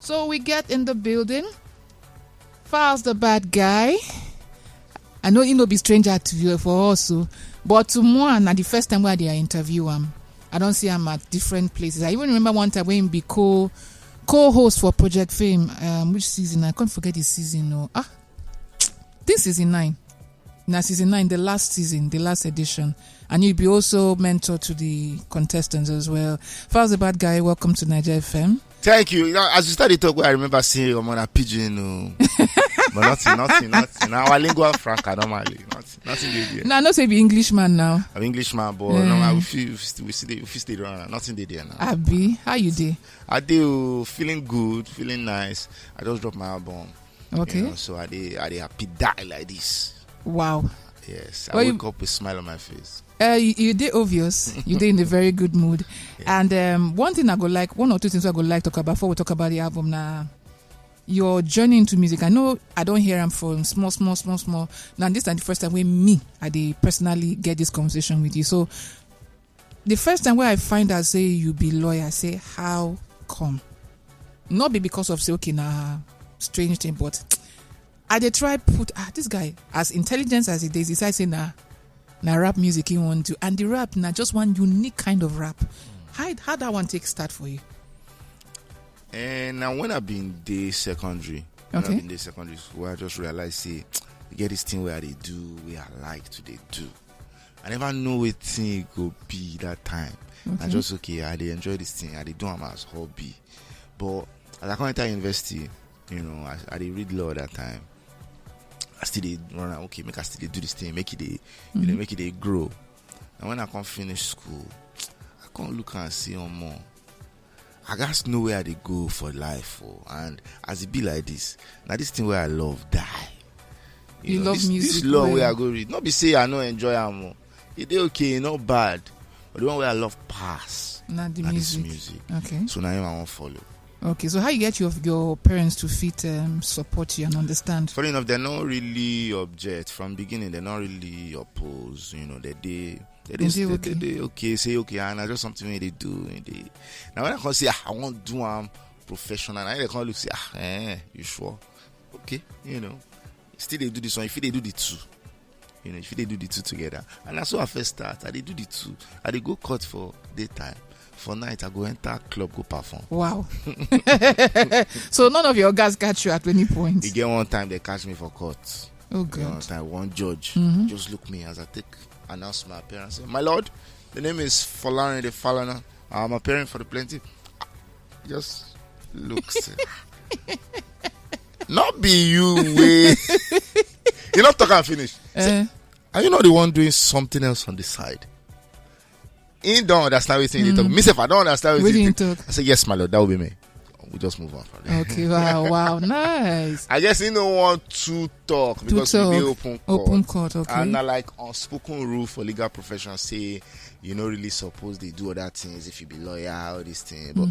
So we get in the building. Falz the bad guy. I know he no be stranger to you for us, but to more na the first time where they interview him. I don't see him at different places. I even remember one time when he be co-host for Project Fame. Which season? I can't forget the season. No, this season 9. Now season 9, the last season, the last edition, and you'll be also mentor to the contestants as well. Falz the bad guy, welcome to Naija FM. Thank you. As you started talking, I remember seeing you on a pigeon. But nothing. Now, our lingua franca, normally. Nothing did there. Now, not say be Englishman now. I'm Englishman, but no, we stay around. Nothing did there now. Abi, how you dey? I do feeling good, feeling nice. I just dropped my album. Okay. So I dey happy die like this. Wow. Yes. I wake up with a smile on my face. You did obvious. You did in a very good mood. Yeah. And one or two things I go like talk about before we talk about the album now. Your journey into music. I know I don't hear them from small. Now this is the first time when I did personally get this conversation with you. So the first time where I find out say you be lawyer, I say how come? Not be because of say okay strange thing, but I dey try put this guy as intelligent as he is. Decide say na rap music he want to, and the rap na just one unique kind of rap. How that one take start for you? And now when I've been in secondary school, I just realized say you get this thing where they do where I like to they do. I never know what thing it go be that time. Okay. I just I dey enjoy this thing. I dey do them as hobby. But as I come enter university, I dey read law that time. I still did run out. Okay, make I still do this thing, make it make it grow. And when I come finish school, I can't look and see more. I got know where they go for life, and as it be like this, now this thing where I love die. You love this, music. This law where I go read, not be say I don't enjoy am. It okay, not bad, but the one where I love pass. Not the music. Okay. So now I won't follow. Okay, so how you get your parents to fit support you and understand? Funny enough, they're not really object from beginning. They're not really oppose. They okay, say okay, and I just something they do. Now when I can say I want to do professional, and they can look say you sure? Okay, still they do this one. If they do the two, if they do the two together, and that's how I first start. I they do the two. I they go court for daytime. For night, I go enter club, go perform. Wow. So none of your guys catch you at any point? You get one time they catch me for court. Oh, God. One time, one judge just look me as I announce my appearance. My lord, the name is Folarin the Falana. I'm appearing for the plaintiff. Just looks. Not be you, way. You're not talking and finish. Are you not the one doing something else on the side? He don't understand what you talk. Myself, I don't understand what you talk. I say, yes, my lord, that will be me. We just move on from there. Okay, wow, nice. I guess he don't want to talk because we be open court. Okay. And not like unspoken rule for legal profession say you not really supposed they do other things if you be lawyer, all these things. But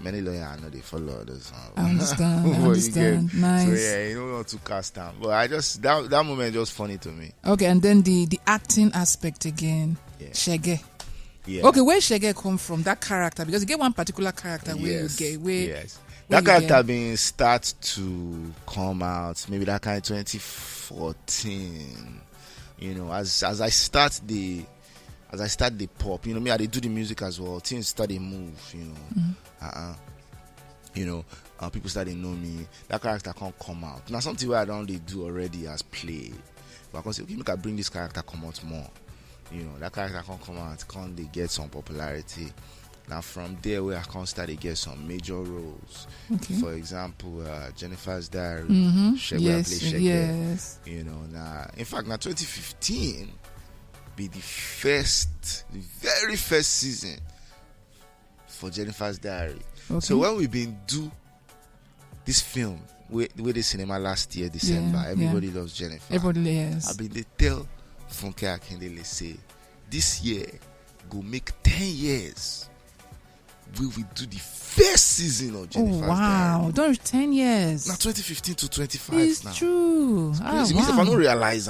many lawyers I know they follow others. I understand. Nice. So yeah, you don't want to cast down. But I just that moment just funny to me. Okay, and then the acting aspect again. Yeah. Shege. Yeah. Okay, where Shege come from? That character, because you get one particular character where you get that character being start to come out maybe that kind of 2014. As I start the pop, me I do the music as well. Things start to move, people start to know me. That character can't come out. Now something where I don't do already as play, but I can say okay, make I bring this character come out more. That character can come out, they get some popularity. Now from there where I can start to get some major roles. Okay. For example, Jennifer's Diary, Shege. Yes. Now in fact now 2015 be the very first season for Jennifer's Diary. Okay. So when we been do this film with the cinema last year, December, everybody loves Jennifer. Everybody, yes. I been they tell Funke Akindele say this year go make 10 years we will do the first season of Jennifer's Diary. Don't 10 years now 2015 to 25 it's now. True. It's if I don't realize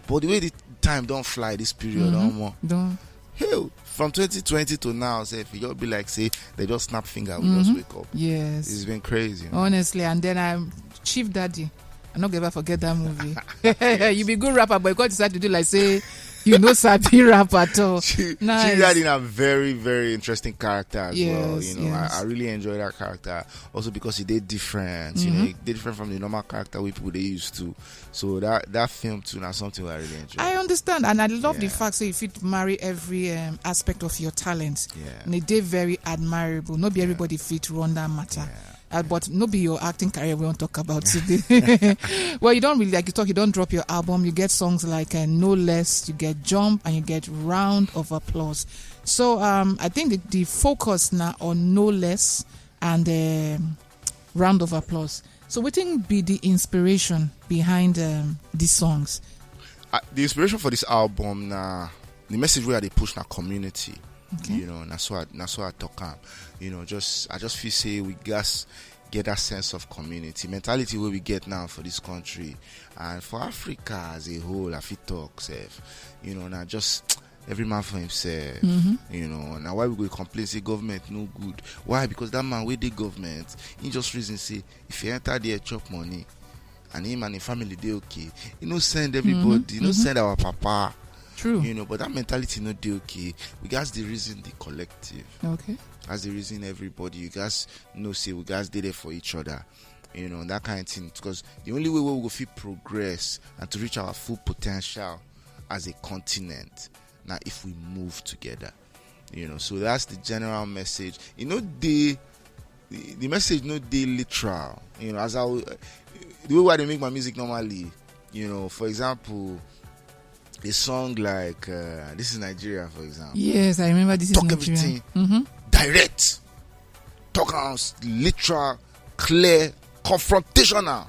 but the way the time don't fly this period don't don't hell from 2020 to now, say if you be like, say they just snap finger, we just wake up. Yes, it's been crazy, man. Honestly. And then I'm Chief Daddy. I'm not gonna forget that movie. You be good rapper, but you got decide to do like say sabi rap at all. Nice. Chief Daddy a very, very interesting character as well. I really enjoy that character also because he did different. He did different from the normal character we people they used to. So that film too, now something I really enjoy. I understand, and I love the fact that if you marry every aspect of your talent, and they very admirable. Not be everybody fit run that matter. But no be your acting career we won't talk about today. Well, you don't really you don't drop your album. You get songs like No Less, you get Jump, and you get Round of Applause. So I think the focus now on No Less and Round of Applause. So what think be the inspiration behind these songs? The inspiration for this album the message where they push na community. Okay. That's what I talk am. I just feel say we guys get that sense of community mentality where we get now for this country and for Africa as a whole. I feel talk safe. Now just every man for himself. Now why we go complain say government no good? Why? Because that man with the government, he just reason say if you enter there chop money and him and the family they okay. Send everybody. Send our papa. True. But that mentality not do okay. We guys the reason the collective. Okay. That's the reason everybody. You guys say we guys did it for each other. That kind of thing. Because the only way we will feel progress and to reach our full potential as a continent now if we move together. So that's the general message. The message no dey literal. As the way they make my music normally. For example. A song like This Is Nigeria, for example. Yes, I remember This Is Nigeria. Talk everything direct. Talk out literal, clear, confrontational.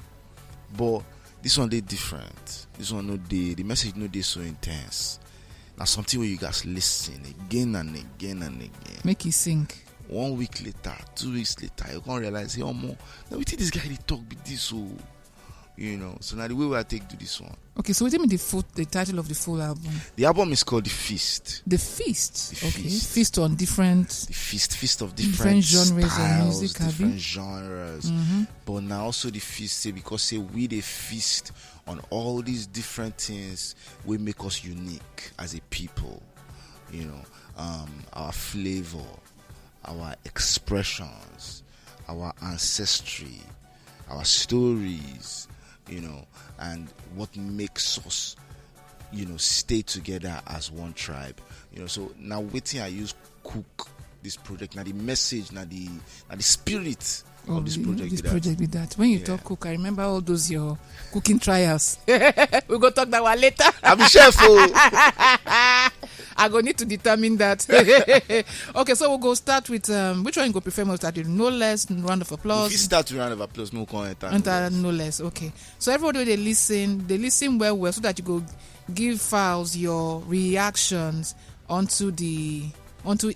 But this one they different. This one no the message no they so intense. Now something where you guys listen again and again and again. Make it sink. 1 week later, 2 weeks later, you can't realize, hey, more. Now we think this guy they talk with this so. So now the way I take to this one. Okay, so tell me the title of the full album. The album is called The Feast. The Feast. The Feast. Feast on different. The feast of different genres styles, of music, different genres. But now also the feast because we the feast on all these different things will make us unique as a people. Our flavor, our expressions, our ancestry, our stories. And what makes us, stay together as one tribe. So now waiting I use cook this project. Now the message, now the spirit of this project. This project with that. When you talk cook, I remember all those your cooking trials. We'll go talk that one later. I'll be chef. I go need to determine that. Okay, so we'll go start with which one you go prefer most? Start with No Less, Round of Applause. If you start with Round of Applause, no can enter No Less. Okay, so everybody they listen well so that you go give Falz your reactions onto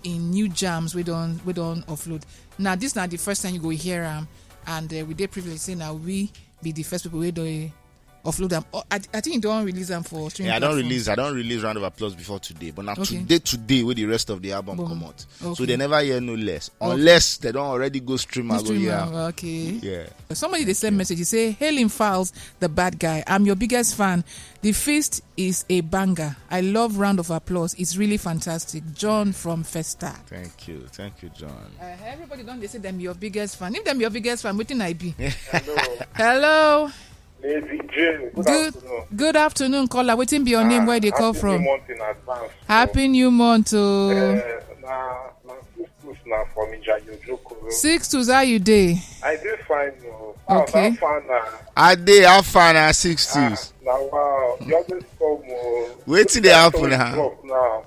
in new jams we don't offload. Now this is not the first time you go hear them, and we did previously say now we be the first people we do offload them. I think you don't release them for streaming. I don't release Round of Applause before today, but now today with the rest of the album come out. Okay. So they never hear No Less unless they don't already go stream. Okay. Yeah. Somebody they send message. You say, "Hailing Falz, the bad guy. I'm your biggest fan. The Feast is a banger. I love Round of Applause. It's really fantastic." John from Festa. Thank you, John. Everybody don't they say them your biggest fan? If them your biggest fan, what I be? Hello. Hello. Good afternoon, caller. Waiting be your name, where they call from. Happy New Month. From 6-2, how you day? I did fine. Okay. I did have fun at 6-2. Now, wow. You always come. Wait till they happen now.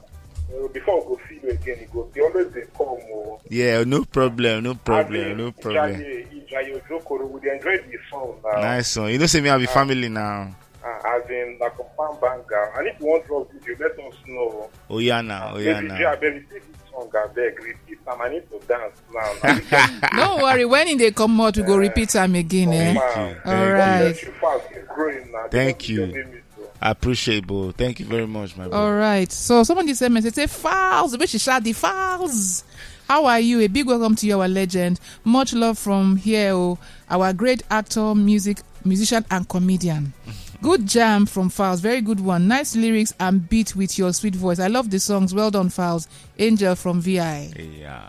Before we go see you again, you always they come. Yeah, no problem. We enjoy the song now. Nice song. Say me have a family now. As in like a fan banger. And if you want to video, let us know. Oh yeah now. Song I beg repeat. I need to dance now. Don't worry, when they come out, we go repeat them again. Thank you. All right. Thank you. I appreciate, bro. Thank you very much, my bro. All right. So somebody sent me, they say, Falz, which is Shadi Falz. How are you? A big welcome to you, our legend. Much love from here, our great actor, musician, and comedian. Good jam from Falz. Very good one. Nice lyrics and beat with your sweet voice. I love the songs. Well done, Falz. Angel from VI. Yeah.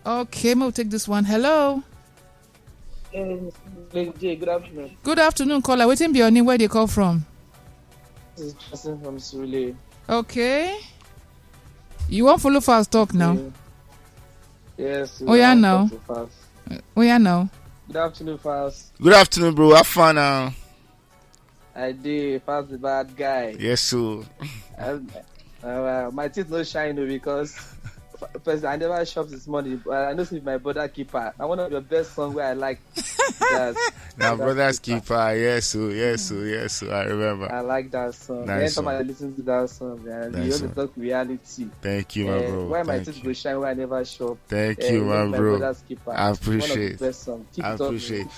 Okay, we'll take this one. Hello. Good afternoon. Good afternoon, caller. Waiting be your name. Where they call from? This is Justin from Surulere. Okay. You want follow Falz talk now? Yes. Oh yeah, now. Oh yeah, now. Good afternoon, Falz. Good afternoon, bro. Have fun now. I did. Falz the bad guy. Yes, sir. My teeth no shine because first, I never shop this morning, but I know it's my brother keeper. And one of your best songs where I like that. Now, brother's keeper. Yes, sir. Yes, sir. Yes, sir. I remember. I like that song. Nice Anytime I listen to that song, man, nice you have to talk reality. Thank you, my bro. Why my teeth go shine where I never shop. Thank you, my bro. Brother's keeper. I appreciate. One of the best songs. I appreciate.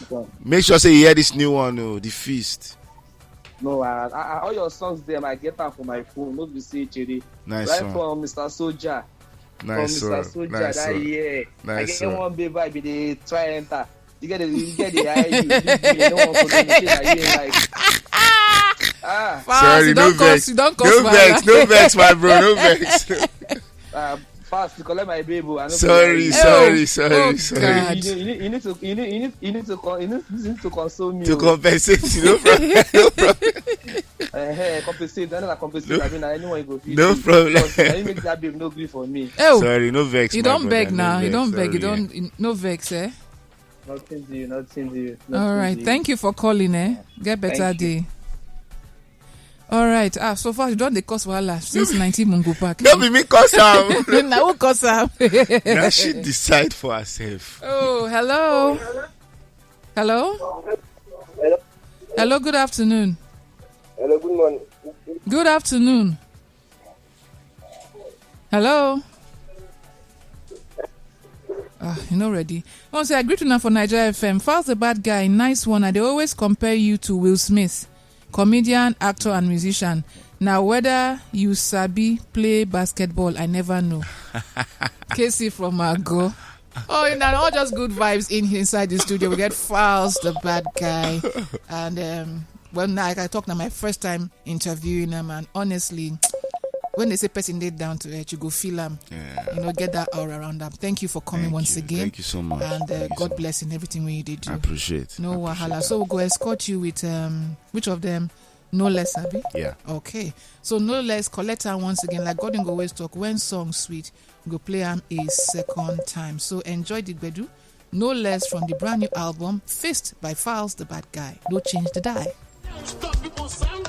Make sure say you hear this new one, The Feast. No, all your songs there, I get them from my phone. Not to say Jerry. Nice right one. From Mr. Soldier. Nice from one. Mr. Soldier Nice that one. year. Nice I get one. one baby, I be the try enter. You get the IU. You don't want to communicate. You like. Falz, Sorry, you no don't vex. you don't No vex, my bro. No vex. Fast to collect my baby. Sorry. God. You need to console me. To compensate, no problem. No problem. Compensate. I know compensate. I mean, anyone go. No problem. You make that baby no grief for me. Oh, Sorry, no vex. you my don't brother, beg now. You don't beg. You sorry, don't. No vex, eh? Nothing to you. All right. Thank you for calling, eh? Get better day. All right. So far you don't the cost wahala since 19 Mungo Park. Don't be me cause am. Now who cause am? Now she decide for herself. Oh, hello. Hello. Hello. Good afternoon. Hello, good morning. Good afternoon. Hello. You're not ready. Once I agree to now for Naija FM. Falz the bad guy, nice one. And they always compare you to Will Smith, comedian, actor, and musician. Now, whether you sabi play basketball, I never know. Casey from Ago. Oh, you know, all just good vibes inside the studio. We get Falz the bad guy, and when I talk now, my first time interviewing him, and honestly, when they say person laid down to it, you go feel them. Yeah. Get that aura around them. Thank you for coming once again. Thank you so much. And God bless in everything we did do. I appreciate. No wahala. So we'll go escort you with which of them? No Less, Abby? Yeah. Okay. So No Less, collect her once again. Like God go always talk. When song sweet, go play them a second time. So enjoy the Bedu. No Less from the brand new album, Fist by Falz the Bad Guy. No change the die. Stop people sound.